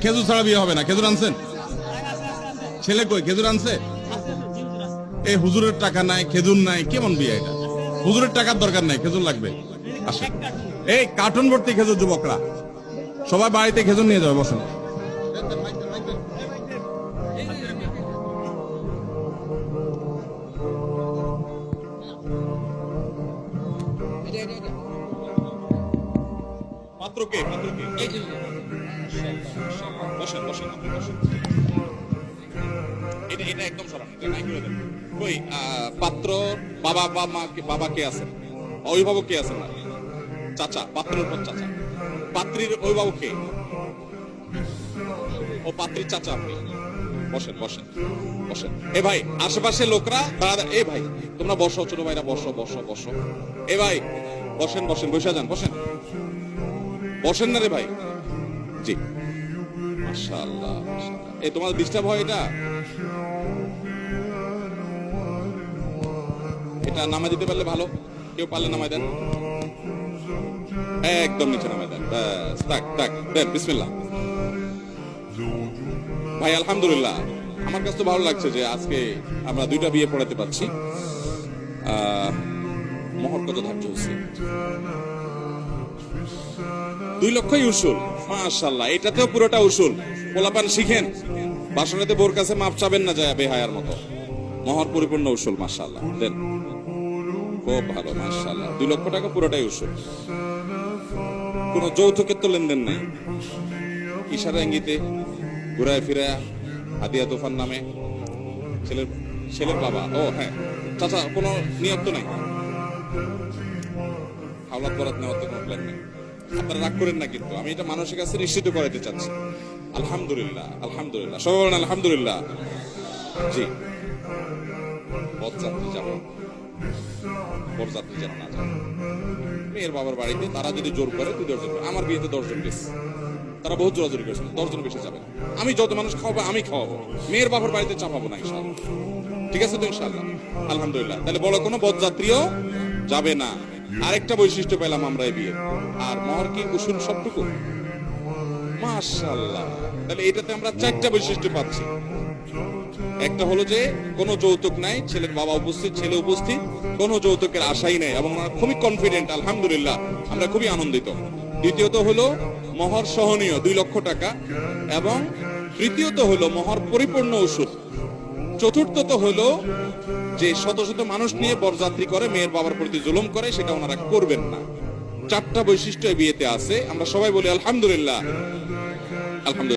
খেজুর ছাড়া বিয়ে হবে না। খেজুর আনছেন? ছেলে কই? খেজুর আনছে? এই হুজুরের টাকা নাই, খেজুর নাই, কেমন বিয়ে এটা? হুজুরের টাকার দরকার নাই, খেজুর লাগবে। আসেন, এই কার্টুন ভর্তি খেজুর, যুবকরা সবাই বাড়িতে খেজুর নিয়ে যাবে। বসেন। পাত্র কে? বসেন বসেন বসেন। এটা এটা একদম সরান, এটা নাই করে দেন। কই পাত্র বাবা বা মা, বাবা কে আছেন? অভিভাবক কে আছেন? চাচা, পাত্রের পর চাচা। পাত্রীর অভিভাবক কে? ও পাত্রীর চাচা আপনি। বসেন বসেন বসেন। এ ভাই, আশেপাশে লোকরা দাঁড়া। এ ভাই, তোমরা বসো, ছোট ভাইরা বসো বসো বসো। এ ভাই বসেন বসেন, বসে যান, বসেন বসেন না রে ভাই। জি, মাশাআল্লাহ। এই তোমার ডিস্টার্ব হয় এটা? এটা নামায় দিতে পারলে ভালো। কেউ পারলে নামায় দেন, একদম নিচে নামায় দেন। ব্যাস, তাক তাক দেন। বিসমিল্লাহ। ভাই আলহামদুলিল্লাহ, আমার কাছে তো ভালো লাগছে যে আজকে আমরা দুইটা বিয়ে পড়াতে পারছি। মহর কত ধার্য হচ্ছে? 2 লক্ষই উসুল। মাশাআল্লাহ, এটাতেও পুরোটা উসুল। পোলাপান শিখেন, বাসনেতে বোর কাছে মাপ চাবেন না যায় বেহায়ার মতো। মহর পরিপূর্ণ উসুল। মাশাআল্লাহ, দেন। খুব ভালো, মাশাআল্লাহ। 2 লক্ষ টাকা পুরোটাই উসুল। কোন যৌতুকের তো লেনদেন নাই। ইশারা ইঙ্গিতে ঘুরায় ফিরায় হাদিয়া তোফার নামে ছেলের বাবা। ও হ্যাঁ, চাচা কোনো নিয়ত তো নাই? হাওলাত বরাত নেওয়ার তো কোনো প্ল্যান নেই। আপনারা রাগ করেন না, কিন্তু আমি এটা মানুষের কাছে নিশ্চিত করাতে চাচ্ছি। আলহামদুলিল্লাহ, আলহামদুলিল্লাহ, সবাই বলেন আলহামদুলিল্লাহ। জি, বরযাত্রী যাব, বরযাত্রী যেন না যায়। মেয়ের বাবার বাড়িতে তারা যদি জোর করে 2 দশজন, আমার বিয়েতে 10 জন গেছে, তারা বহুত জোরাজোরি করেছে, 10 জন বেশি যাবে। আমি যত মানুষ খাওয়াবো আমি খাওয়াবো, মেয়ের বাবার বাড়িতে চাপাবো না ইনশাআল্লাহ। ঠিক আছে তো ইনশাআল্লাহ? আলহামদুলিল্লাহ। তাহলে বড় কোনো বরযাত্রীও যাবে না। আরেকটা বৈশিষ্ট্য পেলাম আমরা এই বিয়ে। আর মহর কি উসুল সবটুকু? মাশাআল্লাহ। তাহলে এটাতে আমরা 4টা বৈশিষ্ট্য পাচ্ছি। একটা হলো যে কোনো যৌতুক নাই, ছেলের বাবা উপস্থিত, ছেলে উপস্থিত, কোনো যৌতুকের আশাই নাই, এবং আমরা খুবই কনফিডেন্ট। আলহামদুলিল্লাহ, আমরা খুবই আনন্দিত। দ্বিতীয়ত হলো মহর সহনীয় 2 লক্ষ টাকা, এবং তৃতীয়ত হলো মহর পরিপূর্ণ উসুল। চতুর্থত হলো যে শত শত মানুষ নিয়ে বরযাত্রী করে মেয়ের বাবার প্রতি জুলুম করে, সেটা ওনারা করবেন না। 4টা বৈশিষ্ট্য এই বিয়েতে আছে। আমরা সবাই বলি আলহামদুলিল্লাহ, আলহামদুলিল্লাহ।